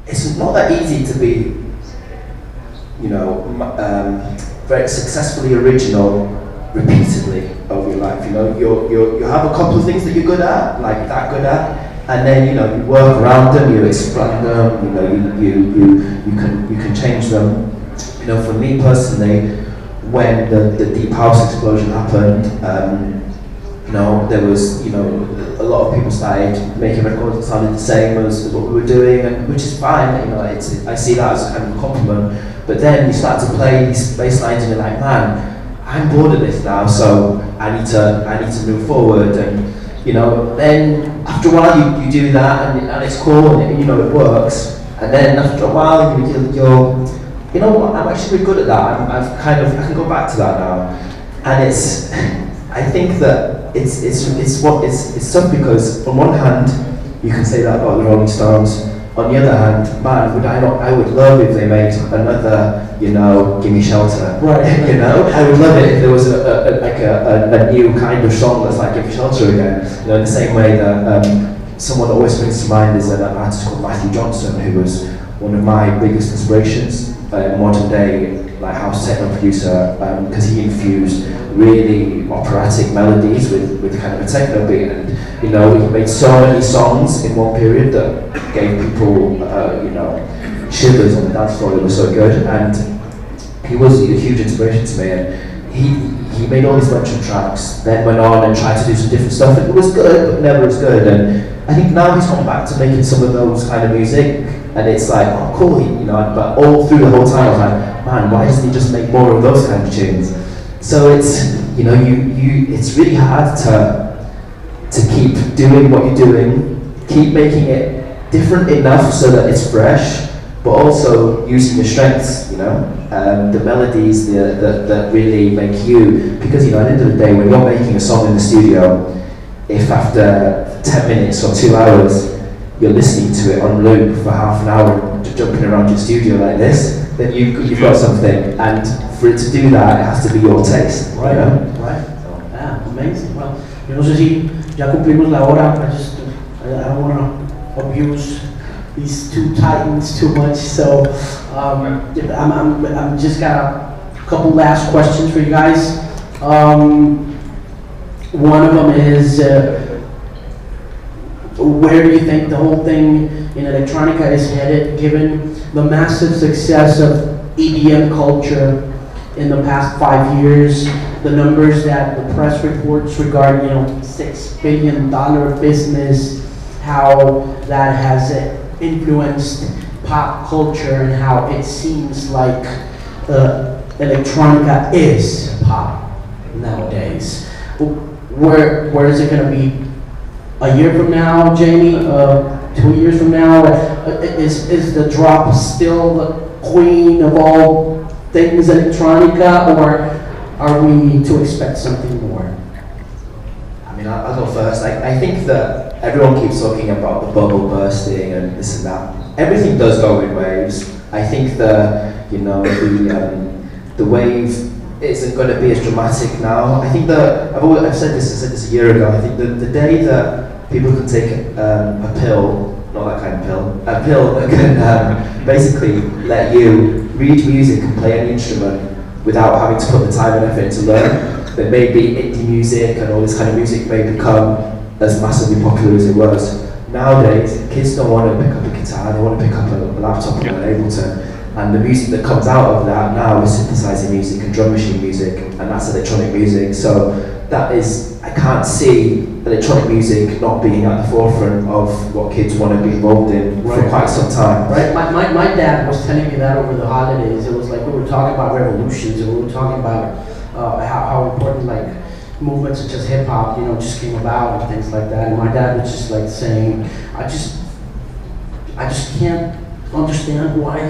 it's not that easy to be, you know, very successfully original repeatedly over your life. You know, you have a couple of things that you're good at, like that good at, and then, you know, you work around them, you expand them, you know, you can change them. You know, for me personally, when the deep house explosion happened, you know, there was, you know, a lot of people started making records that sounded the same as what we were doing, and which is fine. You know, I see that as kind of a compliment. But then you start to play these bass lines, and you're like, man, I'm bored of this now, so I need to move forward. And you know, then after a while you do that, and it's cool, and you know, it works. And then after a while you're you know what, I'm actually really good at that. I can go back to that now. And it's, I think that it's tough, because on one hand you can say that about the Rolling Stones. On the other hand, man, I would love if they made another, you know, Gimme Shelter. Right. You know, I would love it if there was a new kind of song that's like Gimme Shelter again. You know, in the same way that someone that always springs to mind is an artist called Matthew Johnson, who was one of my biggest inspirations, modern day like house techno producer, because he infused really operatic melodies with kind of a techno beat, and you know, he made so many songs in one period that gave people you know, shivers on the dance floor. It was so good, and he was a huge inspiration to me. And he made all these bunch of tracks, then went on and tried to do some different stuff, and it was good, but never as good. And I think now he's gone back to making some of those kind of music, and it's like, oh cool, you know, but all through the whole time I was like, man, why doesn't he just make more of those kind of tunes? So it's, you know, it's really hard to keep doing what you're doing, keep making it different enough so that it's fresh, but also using your strengths, you know, the melodies that really make you, because, you know, at the end of the day, when you're making a song in the studio, if after 10 minutes or 2 hours, you're listening to it on loop for half an hour, jumping around your studio like this, then you've got something. And for it to do that, it has to be your taste. Right, you know? Right. Yeah, amazing. Well, yo no sé si ya cumplimos la hora. I don't want to abuse these two titans too much. So I'm just got a couple last questions for you guys. One of them is, where do you think the whole thing in electronica is headed, given the massive success of EDM culture in the past 5 years, the numbers that the press reports regarding, you know, $6 billion business, how that has influenced pop culture, and how it seems like electronica is pop nowadays. Where is it going to be? A year from now, Jamie? 2 years from now? Is the drop still the queen of all things electronica, or are we to expect something more? I mean, I'll go first. I think that everyone keeps talking about the bubble bursting and this and that. Everything does go in waves. I think that, you know, the wave isn't going to be as dramatic now. I think that I've said this a year ago. I think the day that people can take a pill, not that kind of pill, a pill that can basically let you read music and play any instrument without having to put the time and effort to learn, then maybe indie music and all this kind of music may become as massively popular as it was. Nowadays, kids don't want to pick up a guitar, they want to pick up a laptop or an Ableton. And the music that comes out of that now is synthesizer music and drum machine music, and that's electronic music. So that is, I can't see electronic music not being at the forefront of what kids want to be involved in for quite some time. Right. My dad was telling me that over the holidays. It was like we were talking about revolutions, and we were talking about how important like movements such as hip hop, you know, just came about and things like that. And my dad was just like saying, I just can't understand why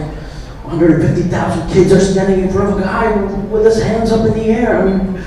150,000 kids are standing in front of a guy with his hands up in the air. I mean,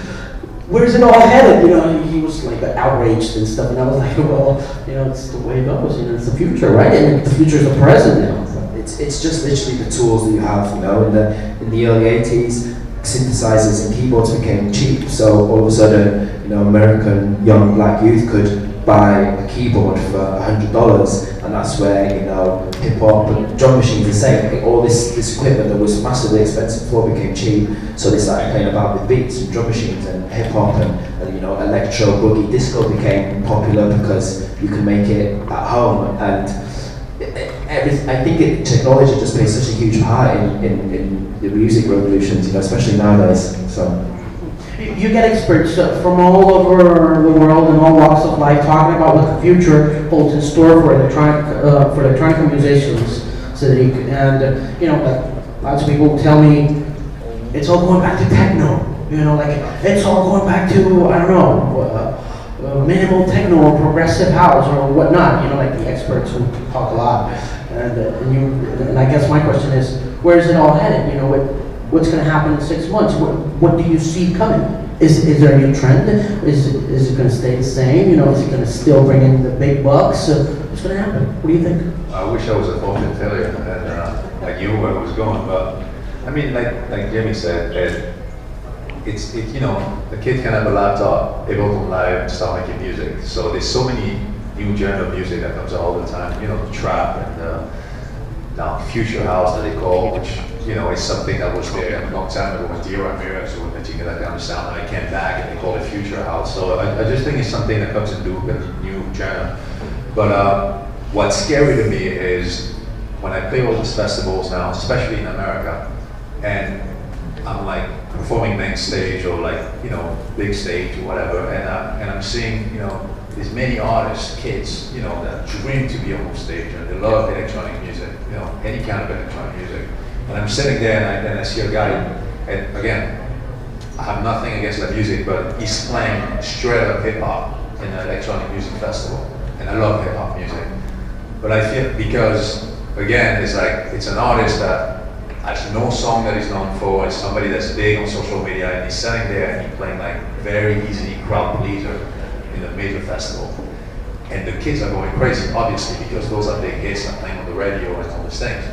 where's it all headed? You know, he was like outraged and stuff, and I was like, well, you know, it's the way it goes. You know, it's the future, right? And the future is the present now. It's just literally the tools that you have. You know, in the early '80s, synthesizers and keyboards became cheap, so all of a sudden, you know, American young black youth could buy a keyboard for $100, and and that's where, you know, hip hop and drum machines the same. All this equipment that was massively expensive before became cheap, so they started playing about with beats and drum machines, and hip hop and you know, electro, boogie, disco became popular because you can make it at home. And I think technology just plays such a huge part in the music revolutions, you know, especially nowadays. So. You get experts from all over the world and all walks of life talking about what the future holds in store for electronic musicians, Cedric. And you know, lots of people tell me it's all going back to techno. You know, like it's all going back to, I don't know, minimal techno or progressive house or whatnot. You know, like the experts who talk a lot. And I guess my question is, where is it all headed? You know, what's going to happen in 6 months? What do you see coming? Is there a new trend? Is it going to stay the same? You know, is it going to still bring in the big bucks? What's going to happen? What do you think? I wish I was a fortune teller and like you where I was going, but I mean, like Jimmy said, it's you know, the kid can have a laptop, able to live and start making music. So there's so many new genre of music that comes out all the time. You know, trap and now future house that they call, which, you know, is something that was there a long time ago when Emarie was making that kind of sound, and I came back and they call it future house. So I just think it's something that comes into a new genre. But what's scary to me is when I play all these festivals now, especially in America, and I'm like performing main stage or like, you know, big stage or whatever, and I'm seeing, you know, there's many artists, kids, you know, that dream to be on stage and they love electronic music, you know, any kind of electronic music. And I'm sitting there and I see a guy, and again, I have nothing against the music, but he's playing straight up hip hop in an electronic music festival. And I love hip hop music. But I feel, because again, it's like, it's an artist that has no song that he's known for, it's somebody that's big on social media, and he's sitting there and he's playing like very easy crowd pleaser in a major festival. And the kids are going crazy, obviously, because those are big hits and playing on the radio and all these things.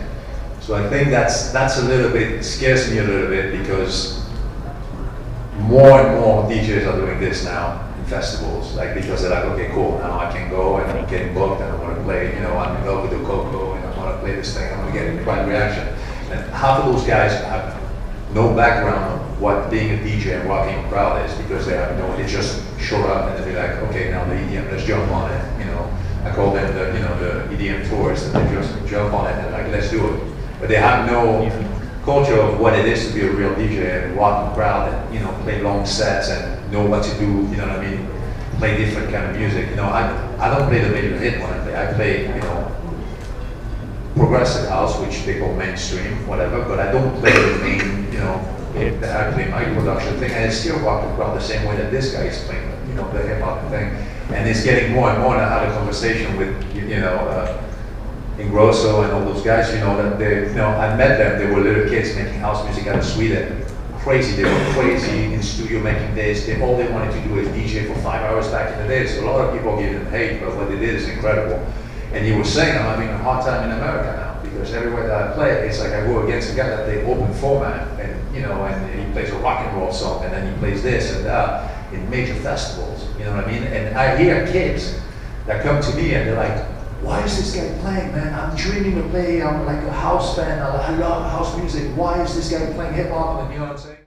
So I think that's a little bit, scares me a little bit, because more and more DJs are doing this now in festivals, like, because they're like, okay, cool, now I can go and I'm getting booked and I want to play, you know, I'm in love with the Coco and I want to play this thing, I'm going to get a right reaction. And half of those guys have no background on what being a DJ and rocking a crowd is, because they have no, they just show up and they're like, okay, now the EDM, let's jump on it, you know. I call them the, you know, the EDM tourists, and they just jump on it and like, let's do it. But they have no culture of what it is to be a real DJ and rock a crowd and, you know, play long sets and know what to do, you know what I mean? Play different kind of music. You know, I don't play the major hit when I play. I play, you know, progressive house, which they call mainstream, whatever, but I don't play the main, you know, I play my production thing, and I still rock the crowd the same way that this guy is playing, you know, the hip hop thing. And it's getting more and more, and I had a conversation with, you know, Ingrosso and all those guys, you know, that they, you know, I met them, they were little kids making house music out of Sweden. Crazy, they were crazy in studio making this. All they wanted to do is DJ for 5 hours back in the day. So a lot of people give them hate, but what they did is incredible. And he was saying, I'm having a hard time in America now, because everywhere that I play, it's like I go against a guy that they open format, and, you know, and he plays a rock and roll song, and then he plays this and that in major festivals, you know what I mean? And I hear kids that come to me and they're like, why is this guy playing, man? I'm dreaming of playing, I'm like a house fan, I love house music. Why is this guy playing hip hop? And you know what I'm saying?